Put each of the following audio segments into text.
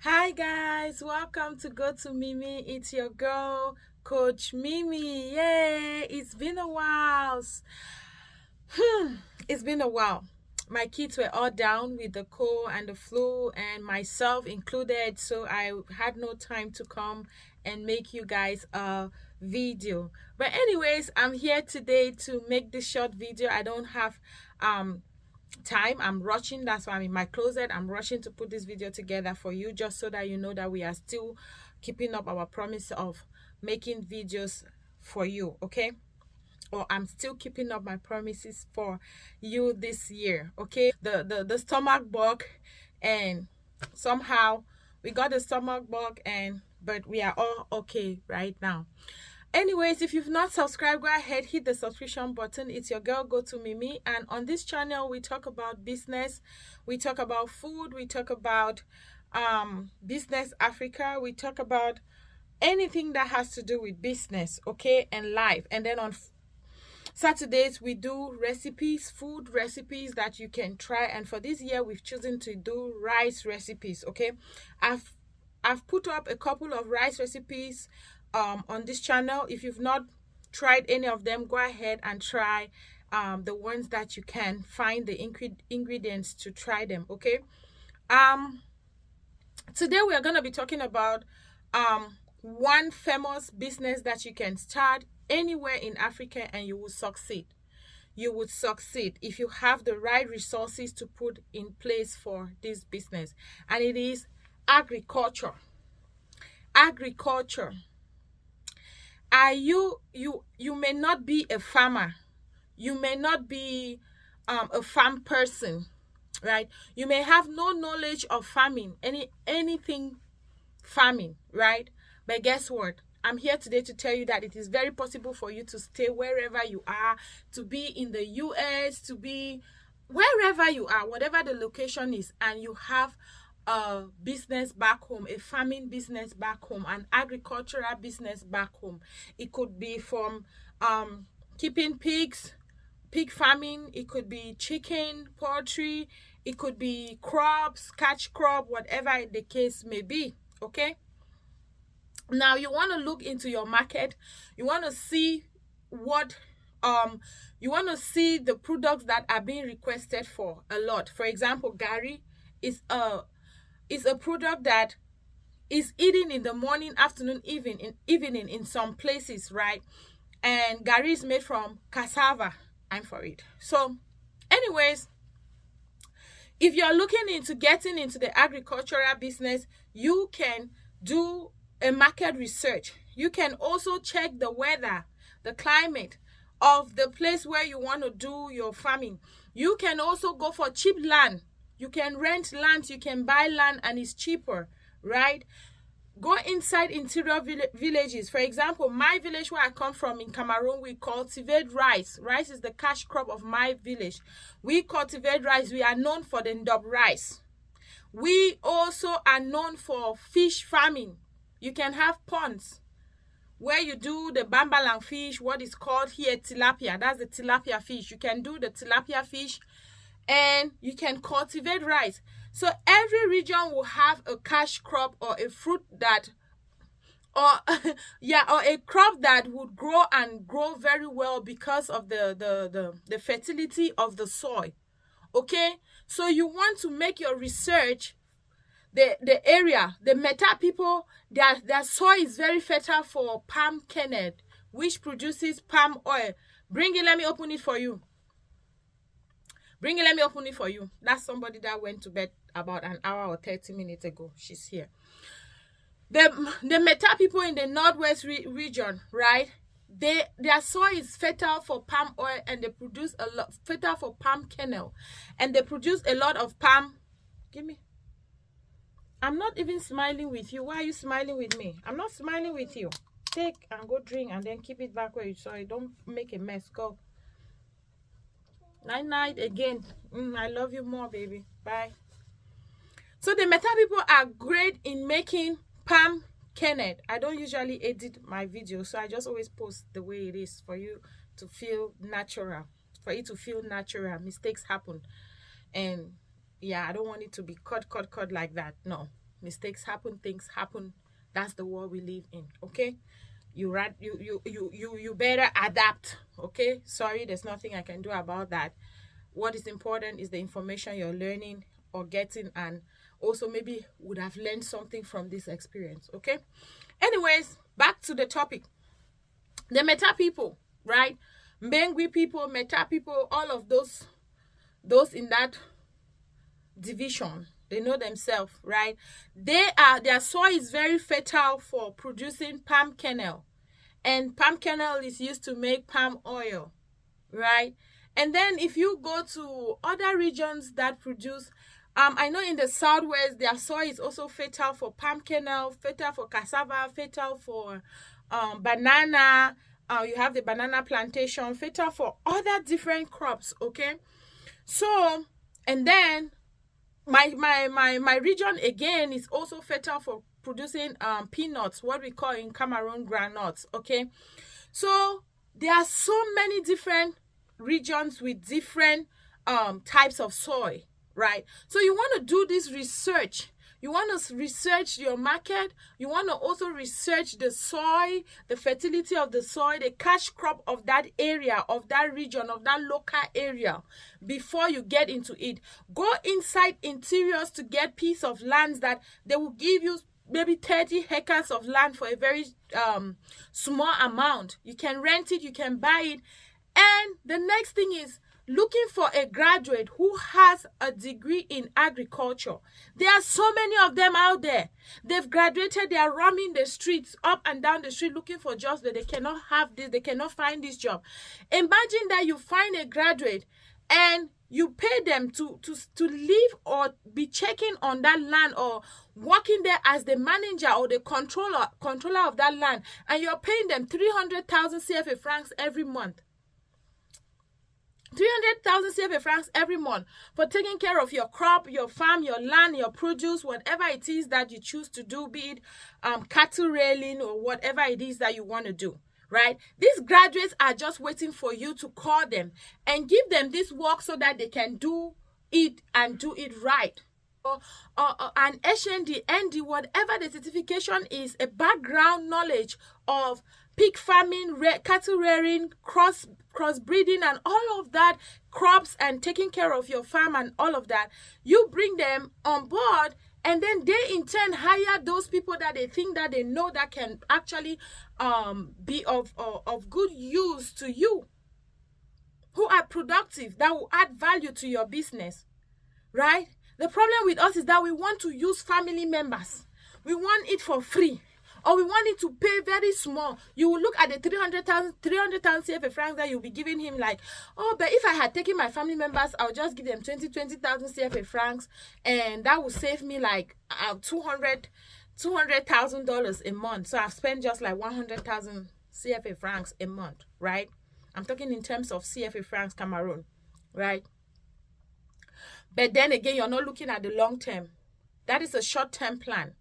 Hi guys, welcome to Go to Mimi. It's your girl, Coach Mimi. Yay! It's been a while. It's been a while. My kids were all down with the cold and the flu, and myself included, so I had no time to come and make you guys a video. But anyways, I'm here today to make this short video. I don't have time. I'm rushing. That's why I'm in my closet. I'm rushing to put this video together for you, just so that you know that we are still keeping up our promise of making videos for you, okay? Or I'm still keeping up my promises for you this year, okay? The stomach bug, and somehow we got the stomach bug, and but we are all okay right now. Anyways, if you've not subscribed, go ahead, hit the subscription button. It's your girl, Go to Mimi, and on this channel we talk about business, we talk about food, we talk about business Africa, we talk about anything that has to do with business, okay, and life. And then on Saturdays we do recipes, food recipes that you can try. And for this year we've chosen to do rice recipes, okay? I've put up a couple of rice recipes on this channel. If you've not tried any of them, go ahead and try the ones that you can find the ingredients to try them, okay? Today we are going to be talking about one famous business that you can start anywhere in Africa and you will succeed. You would succeed if you have the right resources to put in place for this business, and it is agriculture. Agriculture. You may not be a farmer, you may not be a farm person, right? You may have no knowledge of farming, anything farming, right? But guess what? I'm here today to tell you that it is very possible for you to stay wherever you are, to be in the US, to be wherever you are, whatever the location is, and you have a business back home, a farming business back home, an agricultural business back home. It could be from keeping pigs, pig farming, it could be chicken, poultry, it could be crops, catch crop, whatever the case may be, okay? Now you want to look into your market, you want to see what you want to see the products that are being requested for a lot. For example, gari is a product that is eaten in the morning, afternoon, evening in some places, right? And gari is made from cassava. I'm for it. So anyways, if you're looking into getting into the agricultural business, you can do a market research. You can also check the weather, the climate of the place where you want to do your farming. You can also go for cheap land. You can rent land, you can buy land, and it's cheaper, right? Go inside interior villages. For example, my village where I come from in Cameroon, we cultivate rice. Rice is the cash crop of my village. We cultivate rice. We are known for the ndop rice. We also are known for fish farming. You can have ponds where you do the bambalang fish, what is called here tilapia. That's the tilapia fish. You can do the tilapia fish, and you can cultivate rice. So every region will have a cash crop or a fruit that, or or a crop that would grow and grow very well because of the fertility of the soil. Okay, so you want to make your research. The area, the Meta people, their soil is very fertile for palm kernel, which produces palm oil. Bring it, let me open it for you. Bring it, let me open it for you. That's somebody that went to bed about an hour or 30 minutes ago. She's here. The Meta people in the northwest region, right? Their soil is fertile for palm oil, and they produce a lot, fertile for palm kernel, and they produce a lot of palm. Give me. I'm not even smiling with you. Why are you smiling with me? I'm not smiling with you. Take and go drink and then keep it back where you saw it. Don't make a mess. Go. Night again. I love you more, baby. Bye. So the Meta people are great in making palm kernel. I don't usually edit my videos, so I just always post the way it is for you to feel natural. For it to feel natural. Mistakes happen. And yeah, I don't want it to be cut like that. No. Mistakes happen, things happen. That's the world we live in. Okay, you better adapt. Okay, sorry, there's nothing I can do about that. What is important is the information you're learning or getting, and also maybe would have learned something from this experience. Okay, anyways, back to the topic. The Meta people, right? Mbengwi people, Meta people, all of those in that division, they know themselves, right? Their soil is very fertile for producing palm kernel, and palm kernel is used to make palm oil, right? And then if you go to other regions that produce, I know in the southwest their soil is also fertile for palm kernel, fertile for cassava, fertile for banana. You have the banana plantation, fertile for other different crops. Okay, so and then my region again is also fertile for producing peanuts, what we call in Cameroon groundnuts. Okay, so there are so many different regions with different types of soil, right? So you want to do this research. You want to research your market. You want to also research the soil, the fertility of the soil, the cash crop of that area, of that region, of that local area before you get into it. Go inside interiors to get piece of lands that they will give you maybe 30 acres of land for a very small amount. You can rent it, you can buy it. And the next thing is looking for a graduate who has a degree in agriculture. There are so many of them out there. They've graduated, they are roaming the streets, up and down the street looking for jobs, but they cannot have this, they cannot find this job. Imagine that you find a graduate and you pay them to live or be checking on that land or working there as the manager or the controller of that land, and you're paying them 300,000 CFA francs every month. 300,000 CFA francs every month for taking care of your crop, your farm, your land, your produce, whatever it is that you choose to do, be it cattle railing or whatever it is that you want to do, right? These graduates are just waiting for you to call them and give them this work so that they can do it and do it right. Or an HND, ND, whatever the certification is, a background knowledge of pig farming, cattle rearing, crossbreeding, and all of that, crops and taking care of your farm and all of that. You bring them on board, and then they in turn hire those people that they think that they know that can actually be of good use to you, who are productive, that will add value to your business, right? The problem with us is that we want to use family members. We want it for free, or we want it to pay very small. You will look at the 300,000 CFA francs that you'll be giving him like, oh, but if I had taken my family members, I'll just give them 20,000 CFA francs, and that will save me like $200,000 a month. So I've spent just like 100,000 CFA francs a month, right? I'm talking in terms of CFA francs Cameroon, right? But then again, you're not looking at the long term. That is a short-term plan.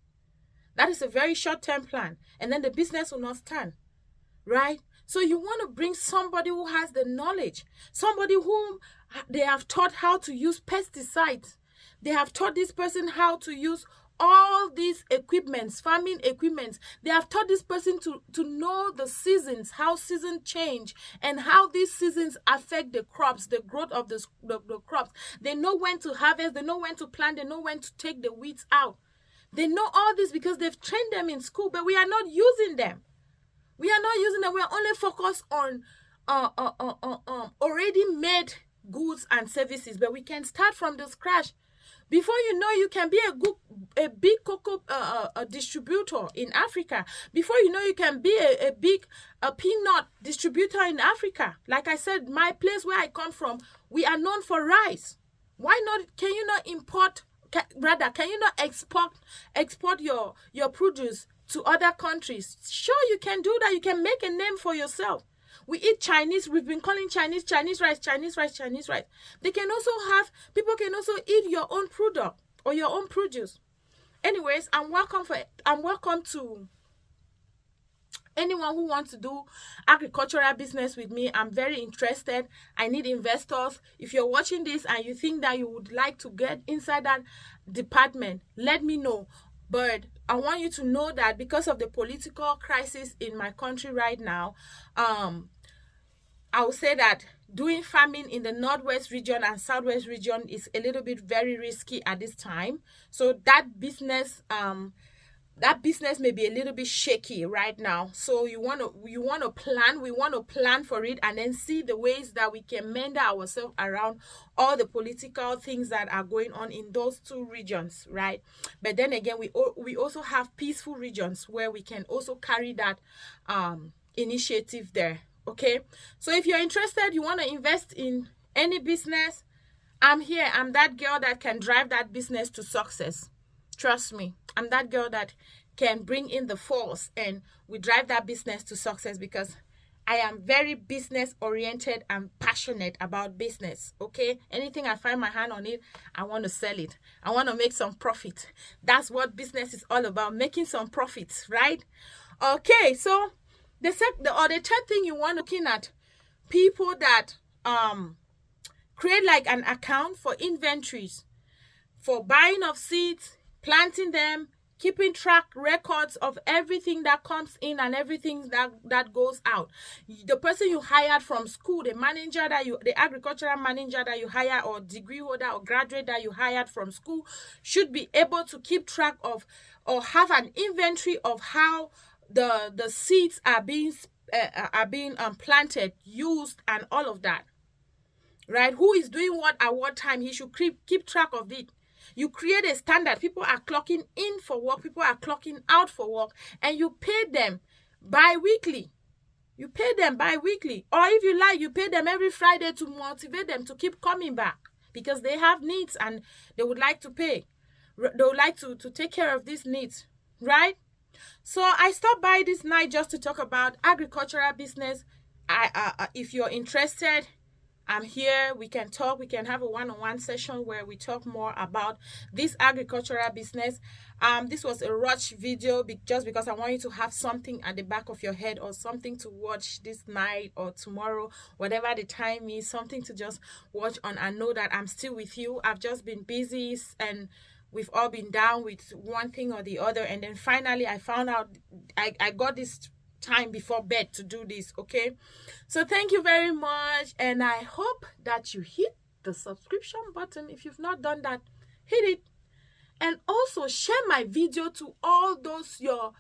That is a very short-term plan. And then the business will not stand, right? So you want to bring somebody who has the knowledge, somebody whom they have taught how to use pesticides. They have taught this person how to use all these equipments, farming equipments. They have taught this person to know the seasons, how seasons change, and how these seasons affect the crops, the growth of the crops. They know when to harvest, they know when to plant, they know when to take the weeds out. They know all this because they've trained them in school, but we are not using them. We are not using them. We are only focused on already made goods and services, but we can start from the scratch. Before you know, you can be a big cocoa distributor in Africa. Before you know, you can be a big peanut distributor in Africa. Like I said, my place where I come from, we are known for rice. Why not? Can you not import? Can you not export your produce to other countries? Sure, you can do that. You can make a name for yourself. We eat Chinese. We've been calling Chinese rice. They can also people can also eat your own product or your own produce. Anyways, I'm welcome to anyone who wants to do agricultural business with me. I'm very interested. I need investors. If you're watching this and you think that you would like to get inside that department, let me know. But I want you to know that because of the political crisis in my country right now, I would say that doing farming in the northwest region and southwest region is a little bit very risky at this time. So that business may be a little bit shaky right now. So we want to plan for it, and then see the ways that we can mend ourselves around all the political things that are going on in those two regions, right? But then again, we also have peaceful regions where we can also carry that initiative there. Okay, so if you're interested, you want to invest in any business, I'm here. I'm that girl that can drive that business to success. Trust me, I'm that girl that can bring in the force and we drive that business to success, because I am very business oriented and passionate about business. Okay, anything I find my hand on it, I want to sell it. I want to make some profit. That's what business is all about, making some profits, right? Okay, so the third thing you want to look at, people that create like an account for inventories, for buying of seeds, planting them, keeping track records of everything that comes in and everything that goes out. The person you hired from school, the agricultural manager that you hire, or degree holder or graduate that you hired from school, should be able to keep track of or have an inventory of how the seeds are being planted, used, and all of that, right? Who is doing what at what time? He should keep track of it. You create a standard. People are clocking in for work, people are clocking out for work, and you pay them bi-weekly. Or if you like, you pay them every Friday to motivate them to keep coming back, because they have needs and they would like to pay. They would like to take care of these needs, right? So I stopped by this night just to talk about agricultural business. If you're interested, I'm here. We can talk. We can have a one-on-one session where we talk more about this agricultural business. This was a rush video just because I want you to have something at the back of your head, or something to watch this night or tomorrow, whatever the time is, something to just watch on and know that I'm still with you. I've just been busy, and we've all been down with one thing or the other, and then finally I found out I got this time before bed to do this. Okay, so thank you very much, and I hope that you hit the subscription button. If you've not done that, hit it, and also share my video to all those your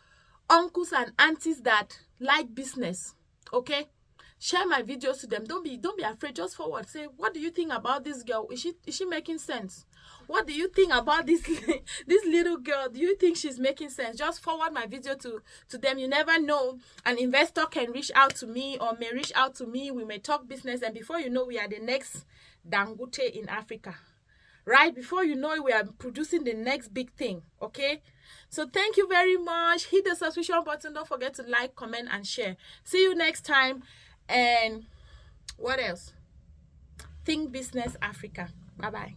uncles and aunties that like business. Okay, share my videos to them. Don't be afraid. Just forward. Say, what do you think about this girl? Is she making sense? What do you think about this little girl? Do you think she's making sense? Just forward my video to them. You never know, an investor can reach out to me or may reach out to me. We may talk business, and before you know, we are the next Dangote in Africa, right? Before you know it, we are producing the next big thing. Okay, so thank you very much. Hit the subscription button. Don't forget to like, comment, and share. See you next time. And what else? Think Business Africa. Bye bye.